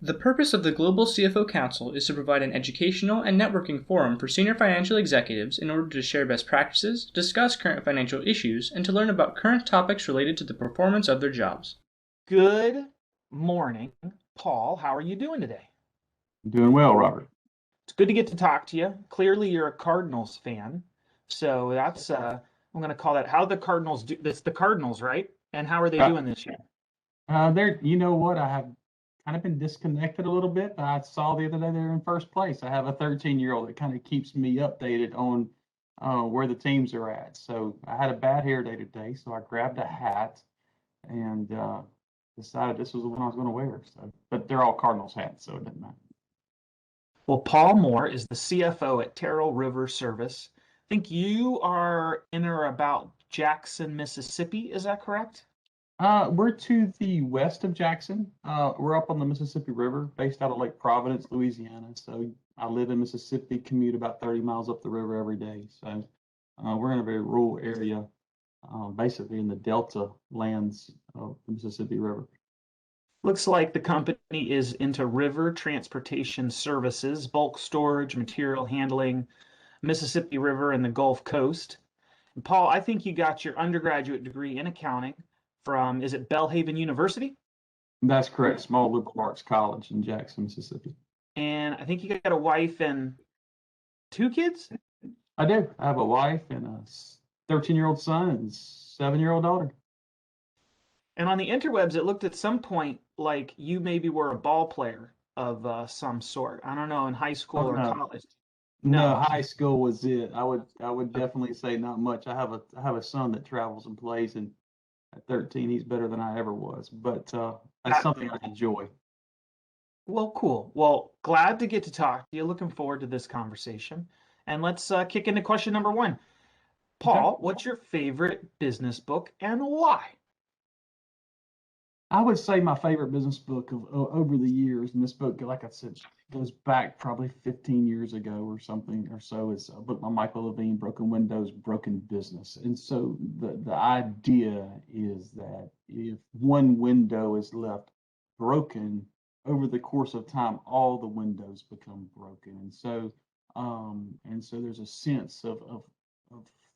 The purpose of the Global CFO Council is to provide an educational and networking forum for senior financial executives in order to share best practices, discuss current financial issues, and to learn about current topics related to the performance of their jobs. Good morning, Paul. How are you doing today? Doing well, Robert. It's good to get to talk to you. Clearly, you're a Cardinals fan. So that's, I'm going to call that how the Cardinals do. That's the Cardinals, right? And how are they doing this year? You know what? I have kind of been disconnected a little bit. I saw the other day they're in first place. I have a 13-year-old that kind of keeps me updated on where the teams are at. So I had a bad hair day today, so I grabbed a hat and decided this was the one I was going to wear. So, but they're all Cardinals hats, so it doesn't matter. Well, Paul Moore is the CFO at Terrell River Service. I think you are in or about Jackson, Mississippi. Is that correct? We're to the west of Jackson. We're up on the Mississippi River, based out of Lake Providence, Louisiana. So I live in Mississippi, commute about 30 miles up the river every day. So we're in a very rural area, basically in the delta lands of the Mississippi River. Looks like the company is into river transportation services, bulk storage, material handling, Mississippi River and the Gulf Coast. And Paul, I think you got your undergraduate degree in accounting from, is it Belhaven University? That's correct. Small liberal arts college in Jackson, Mississippi. And I think you got a wife and 2 kids? I do. I have a wife and a 13-year-old son and 7-year-old daughter. And on the interwebs, it looked at some point like you maybe were a ball player of some sort. I don't know, in high school or college. No, high school was it. I would definitely say not much. I have a son that travels and plays, and at 13, he's better than I ever was. But that's something I enjoy. Well, cool. Well, glad to get to talk to you. Looking forward to this conversation. And let's kick into question number 1. Paul, what's your favorite business book and why? I would say my favorite business book of over the years, and this book, like I said, goes back probably 15 years ago or something or so, is a book by Michael Levine, Broken Windows, Broken Business. And so the idea is that if one window is left broken over the course of time, all the windows become broken. And so there's a sense of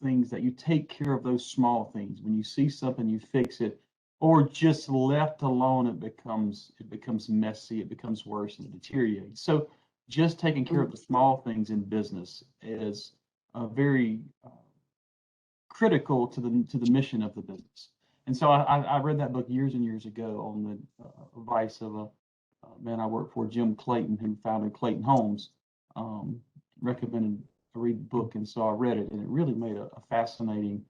things that you take care of those small things. When you see something, you fix it. Or just left alone, it becomes messy, it becomes worse, and it deteriorates. So just taking care of the small things in business is very critical to the mission of the business. And so I read that book years and years ago on the advice of a man I worked for, Jim Clayton, who founded Clayton Homes, recommended to read the book. And so I read it, and it really made a fascinating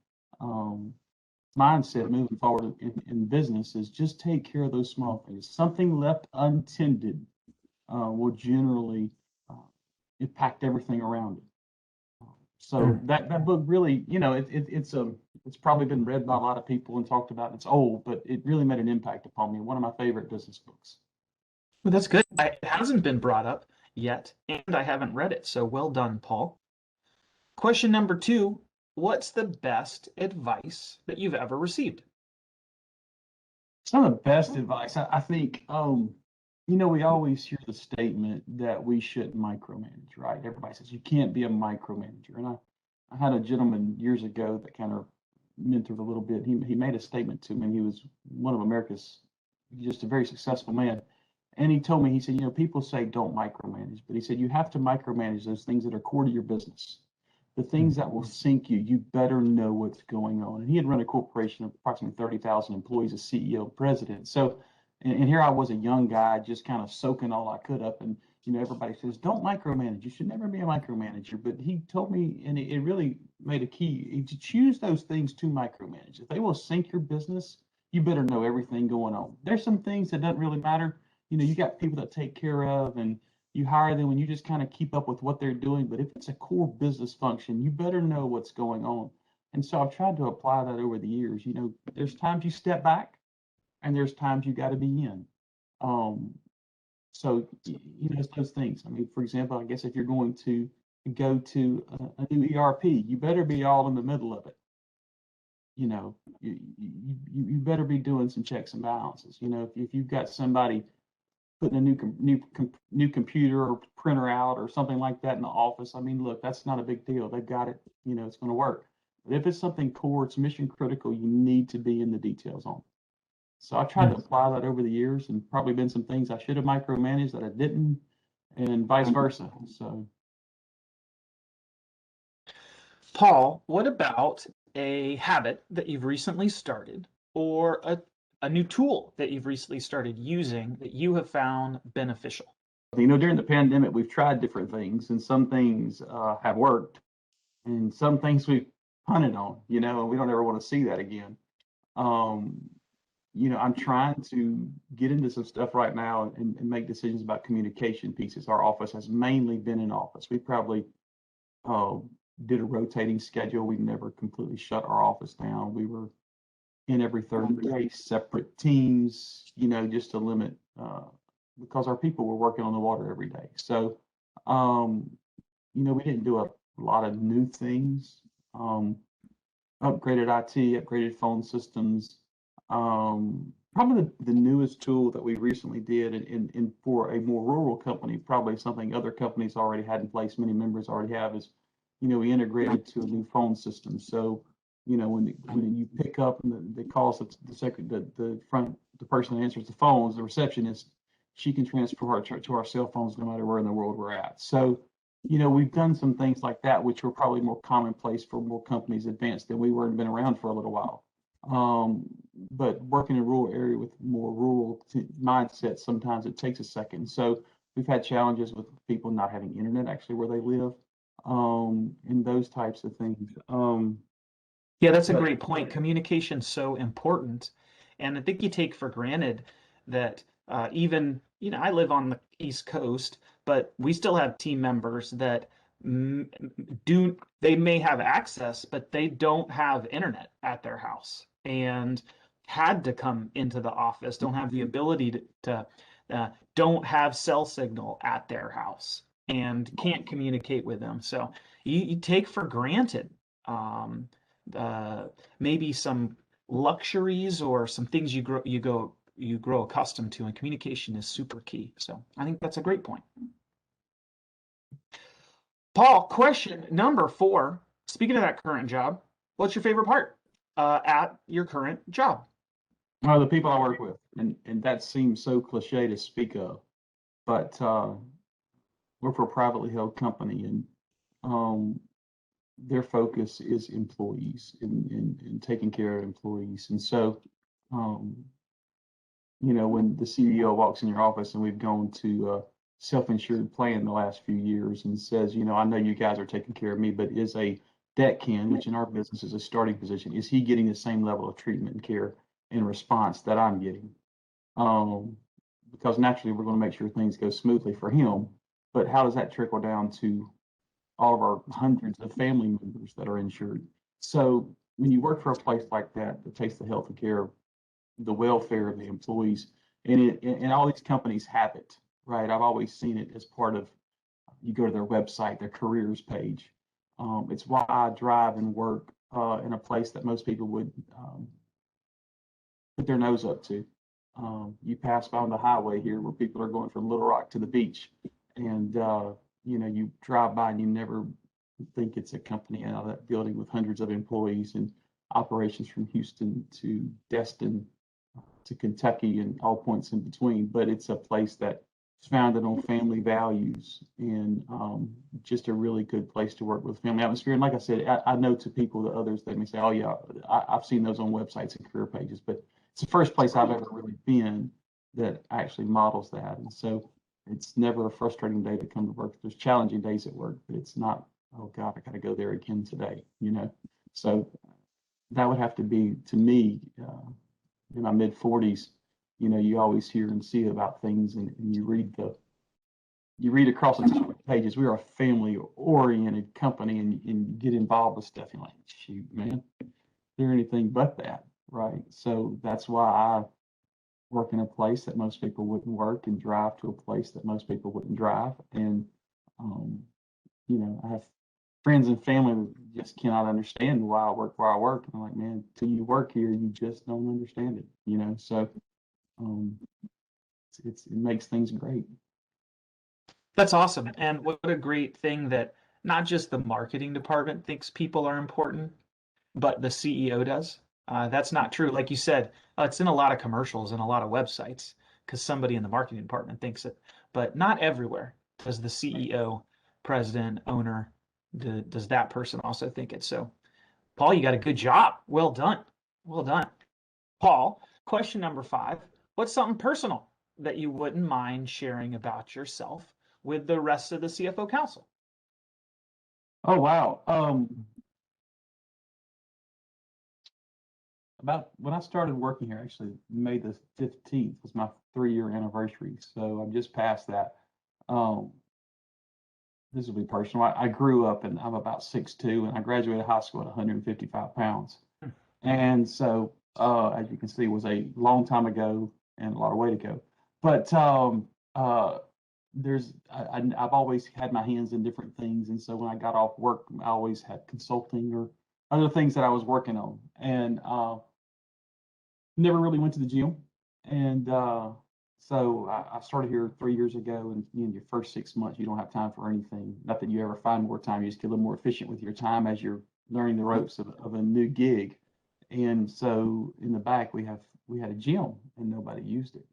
mindset moving forward in business is just take care of those small things. Something left untended will generally impact everything around it. So that book really, it's probably been read by a lot of people and talked about. It's old, but it really made an impact upon me. One of my favorite business books. Well, that's good. It hasn't been brought up yet, and I haven't read it. So well done, Paul. Question number 2. What's the best advice that you've ever received? Some of the best advice, I think, we always hear the statement that we shouldn't micromanage, right? Everybody says you can't be a micromanager. And I had a gentleman years ago that kind of mentored a little bit. He made a statement to me, and he was one of America's, just a very successful man. And he told me, he said, people say don't micromanage, but he said, you have to micromanage those things that are core to your business. The things that will sink you, you better know what's going on. And he had run a corporation of approximately 30,000 employees as CEO and president. So, and here I was a young guy just kind of soaking all I could up. And, everybody says, don't micromanage. You should never be a micromanager. But he told me, and it really made a key, to choose those things to micromanage. If they will sink your business, you better know everything going on. There's some things that doesn't really matter. You got people that take care of, and you hire them and you just kind of keep up with what they're doing. But if it's a core business function, you better know what's going on. And so I've tried to apply that over the years. There's times you step back and there's times you got to be in. So, it's those things. I mean, for example, I guess if you're going to go to a new ERP, you better be all in the middle of it. You better be doing some checks and balances. If you've got somebody putting a new computer or printer out or something like that in the office. I mean, look, that's not a big deal. They've got it, it's going to work. But if it's something core, it's mission critical, you need to be in the details on it. So I've tried to apply that over the years, and probably been some things I should have micromanaged that I didn't, and vice versa. So, Paul, what about a habit that you've recently started, or a new tool that you've recently started using that you have found beneficial? during the pandemic, we've tried different things, and some things have worked, and some things we've punted on, and we don't ever want to see that again. I'm trying to get into some stuff right now and make decisions about communication pieces. Our office has mainly been in office. We probably did a rotating schedule. We never completely shut our office down. We were in every 30 days, separate teams, just to limit, because our people were working on the water every day. So, we didn't do a lot of new things. Upgraded IT, upgraded phone systems. Probably the newest tool that we recently did, and for a more rural company, probably something other companies already had in place, many members already have, is, we integrated to a new phone system. So, when you pick up and they call the person that answers the phones, the receptionist, she can transfer to our cell phones no matter where in the world we're at. So, we've done some things like that, which were probably more commonplace for more companies advanced than we were and been around for a little while. But working in a rural area with more rural mindset, sometimes it takes a second. So we've had challenges with people not having internet actually where they live, and those types of things. Yeah, that's a great point. Communication's so important. And I think you take for granted that even, I live on the East Coast, but we still have team members that they may have access, but they don't have internet at their house and had to come into the office, don't have the ability to don't have cell signal at their house and can't communicate with them. So you take for granted maybe some luxuries or some things you grow accustomed to, and communication is super key. So I think that's a great point. Paul, question number 4. Speaking of that current job, what's your favorite part at your current job? Well, the people I work with, and that seems so cliche to speak of, but we're for a privately held company, and their focus is employees and taking care of employees. And so, when the CEO walks in your office, and we've gone to self-insured plan the last few years, and says, I know you guys are taking care of me, but is a deckhand, which in our business is a starting position, is he getting the same level of treatment and care and response that I'm getting? Because naturally we're going to make sure things go smoothly for him, but how does that trickle down to all of our hundreds of family members that are insured? So when you work for a place like that takes the health and care, the welfare of the employees, and all these companies have it, right? I've always seen it as part of, you go to their website, their careers page. It's why I drive and work in a place that most people would put their nose up to. You pass by on the highway here where people are going from Little Rock to the beach, and you drive by and you never think it's a company out of that building with hundreds of employees and operations from Houston to Destin to Kentucky and all points in between. But it's a place that's founded on family values, and just a really good place to work with family atmosphere. And like I said, I know to people, that others, they may say, oh yeah, I've seen those on websites and career pages, but it's the first place I've ever really been that actually models that. And so it's never a frustrating day to come to work. There's challenging days at work, but it's not, oh God, I got to go there again today, So that would have to be, to me, in my mid 40s, you always hear and see about things, and you read across the pages. We are a family-oriented company, and you get involved with stuff. You're like, shoot, man, they're anything but that, right? So that's why I work in a place that most people wouldn't work, and drive to a place that most people wouldn't drive. And I have friends and family that just cannot understand why I work where I work. And I'm like, man, till you work here, you just don't understand it, So it makes things great. That's awesome. And what a great thing that not just the marketing department thinks people are important, but the CEO does. That's not true. Like you said, it's in a lot of commercials and a lot of websites because somebody in the marketing department thinks it, but not everywhere does the CEO, president, owner, does that person also think it. So, Paul, you got a good job. Well done. Well done. Paul, question number 5. What's something personal that you wouldn't mind sharing about yourself with the rest of the CFO Council? Oh, wow. About when I started working here, actually, May the 15th was my 3-year anniversary. So I'm just past that. This will be personal. I grew up and I'm about 6'2", and I graduated high school at 155 pounds. And so, as you can see, it was a long time ago and a lot of way to go. But I've always had my hands in different things. And so when I got off work, I always had consulting or other things that I was working on. And never really went to the gym. And so I started here 3 years ago, and your first 6 months, you don't have time for anything. Not that you ever find more time. You just get a little more efficient with your time as you're learning the ropes of a new gig. And so in the back, we had a gym, and nobody used it.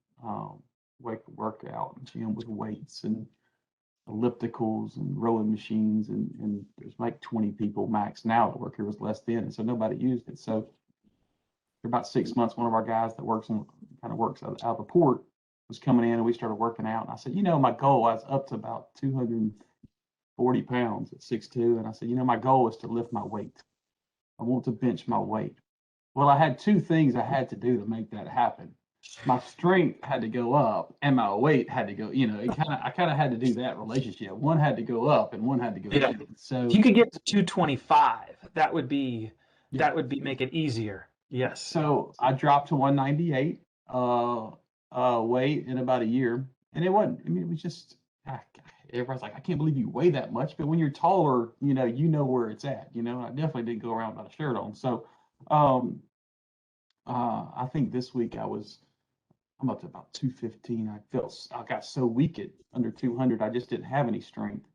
Workout gym with weights and ellipticals and rowing machines, and there's like 20 people max now that work here. Was less then, and so nobody used it. So for about 6 months, one of our guys that works out of the port was coming in, and we started working out. And I said, my goal, I was up to about 240 pounds at 6'2", and I said, my goal is to lift my weight. I want to bench my weight. Well, I had 2 things I had to do to make that happen. My strength had to go up, and my weight had to go. I kind of had to do that relationship. One had to go up, and one had to go down. So if you could get to 225, that would make it easier. Yes. So I dropped to 198 weight in about a year, and it wasn't. I mean, it was just everybody's like, I can't believe you weigh that much. But when you're taller, you know where it's at. I definitely didn't go around without a shirt on. So I think this week I'm up to about 215. I got so weak at under 200, I just didn't have any strength.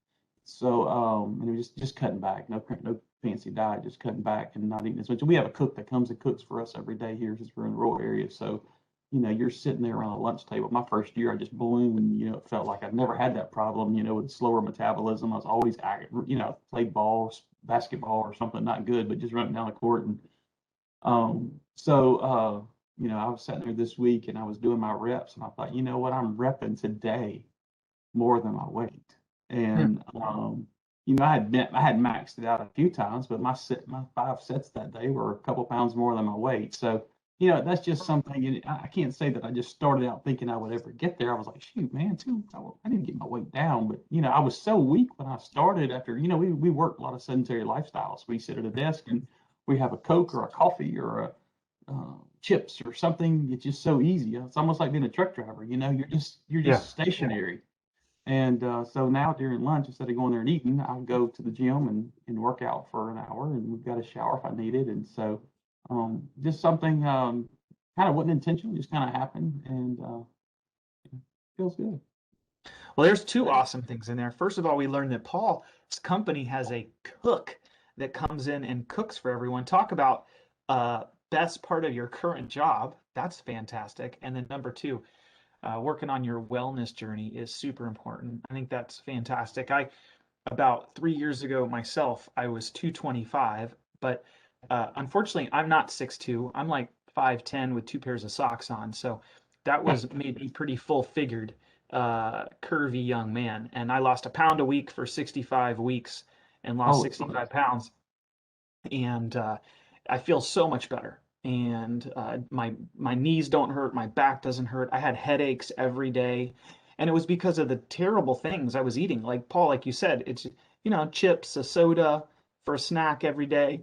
So and it was just cutting back, no fancy diet, just cutting back and not eating as much. We have a cook that comes and cooks for us every day here since we're in the rural area. So you're sitting there around the lunch table. My first year, I just ballooned. It felt like I'd never had that problem. With slower metabolism, I was always played ball, basketball, or something not good, but just running down the court. And I was sitting there this week and I was doing my reps, and I thought, what, I'm repping today more than my weight. And I had maxed it out a few times, but my 5 sets that day were a couple pounds more than my weight. So that's just something. I can't say that I just started out thinking I would ever get there. I was like, shoot, man, I need to get my weight down. But I was so weak when I started. After we work a lot of sedentary lifestyles. We sit at a desk and we have a Coke or a coffee or a chips or something. It's just so easy. It's almost like being a truck driver. You're just stationary. And so now during lunch, instead of going there and eating, I go to the gym and work out for an hour, and we've got a shower if I need it. And so just something kind of wasn't intentional, just kind of happened, and feels good. Well, there's 2 awesome things in there. First of all, we learned that Paul's company has a cook that comes in and cooks for everyone. Talk about best part of your current job. That's fantastic. And then number 2, working on your wellness journey is super important. I think that's fantastic. About 3 years ago myself, I was 225, but unfortunately, I'm not 6'2". I'm like 5'10" with 2 pairs of socks on. So that made me pretty full-figured, curvy young man. And I lost a pound a week for 65 weeks and lost 65 pounds. And I feel so much better. And my knees don't hurt, my back doesn't hurt. I had headaches every day, and it was because of the terrible things I was eating. Like Paul, like you said, it's chips, a soda for a snack every day,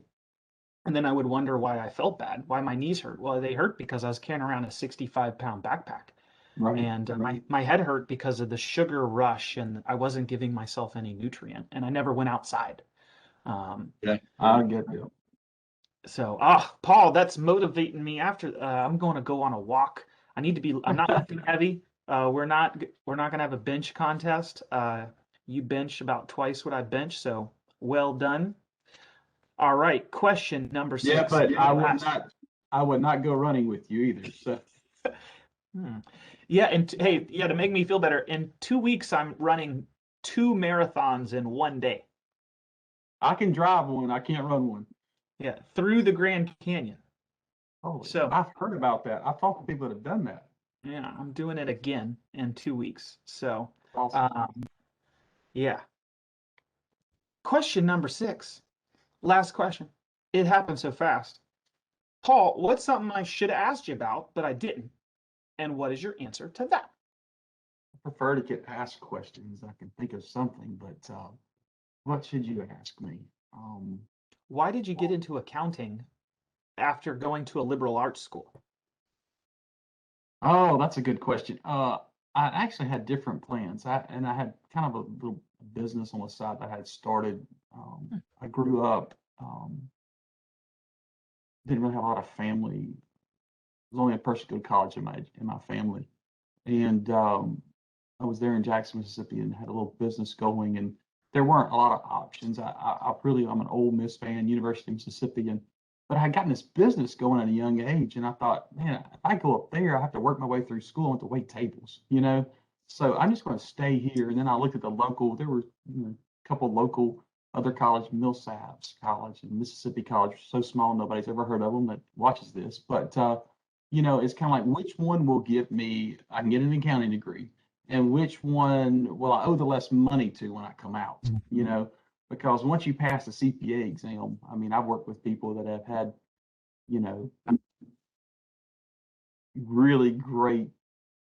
and then I would wonder why I felt bad, why my knees hurt. Well, they hurt because I was carrying around a 65-pound backpack, and my head hurt because of the sugar rush, and I wasn't giving myself any nutrient, and I never went outside. I get you. So, Paul, that's motivating me. After I'm going to go on a walk. I'm not lifting heavy. We're not gonna have a bench contest. You bench about twice what I bench, so well done. All right, question number Yeah, 6. but I would not go running with you either. So Yeah, and hey, yeah, to make me feel better, in 2 weeks I'm running 2 marathons in 1 day. I can drive one. I can't run one. Yeah, through the Grand Canyon. Oh, So I've heard about that. I've talked to people that have done that. yeah, I'm doing it again in 2 weeks. So Awesome. yeah. Question number 6. Last question. It happened so fast. Paul, what's something I should have asked you about, but I didn't? And what is your answer to that? I prefer to get asked questions. I can think of something, but what should you ask me? Why did you get into accounting after going to a liberal arts school? Oh, that's a good question. I actually had different plans. I had kind of a little business on the side that I had started. I grew up, didn't really have a lot of family. I was only a person to go to college in my family, and I was there in Jackson, Mississippi, and had a little business going. And there weren't a lot of options. I'm an Ole Miss fan, University of Mississippi, but I had gotten this business going at a young age, and I thought, man, if I go up there, I have to work my way through school and have to wait tables, you know. So I'm just going to stay here. And then I looked at the local. There were a couple of local other college, Millsaps College and Mississippi College, so small nobody's ever heard of them that watches this. But it's kind of like which one will give me I can get an accounting degree, and which one will I owe the less money to when I come out, because once you pass the CPA exam, I mean, I've worked with people that have had, you know, really great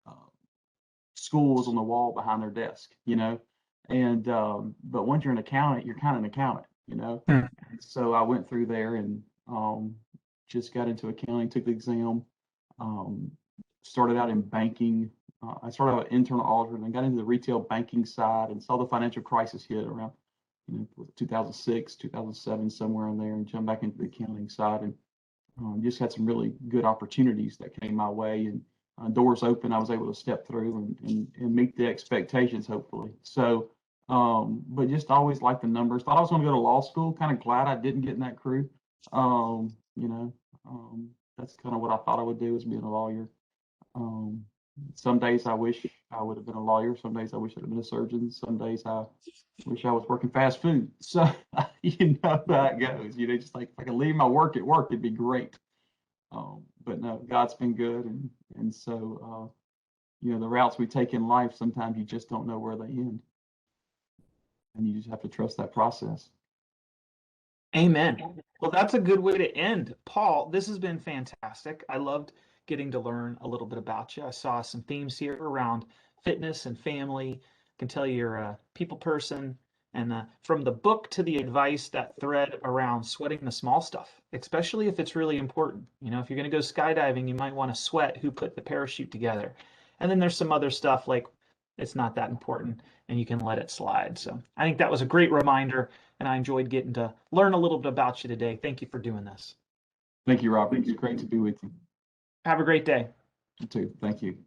uh, schools on the wall behind their desk, and but once you're an accountant, you're kind of an accountant. Hmm. So I went through there and just got into accounting, took the exam, started out in banking. I started out internal auditor and then got into the retail banking side and saw the financial crisis hit around 2006, 2007, somewhere in there, and jumped back into the accounting side and just had some really good opportunities that came my way, and doors open. I was able to step through and meet the expectations, hopefully. So, but just always liked the numbers. Thought I was going to go to law school. Kind of glad I didn't get in that crew. That's kind of what I thought I would do, is being a lawyer. Some days I wish I would have been a lawyer. Some days I wish I'd have been a surgeon. Some days I wish I was working fast food. So you know how it goes. Just like if I could leave my work at work, it'd be great. But no, God's been good, and so the routes we take in life, sometimes you just don't know where they end, and you just have to trust that process. Amen. Well, that's a good way to end. Paul, this has been fantastic. I loved getting to learn a little bit about you. I saw some themes here around fitness and family. I can tell you're a people person. And from the book to the advice, that thread around sweating the small stuff, especially if it's really important. If you're going to go skydiving, you might want to sweat who put the parachute together. And then there's some other stuff like it's not that important and you can let it slide. So I think that was a great reminder, and I enjoyed getting to learn a little bit about you today. Thank you for doing this. Thank you, Robert. It's great to be with you. Have a great day. You too. Thank you.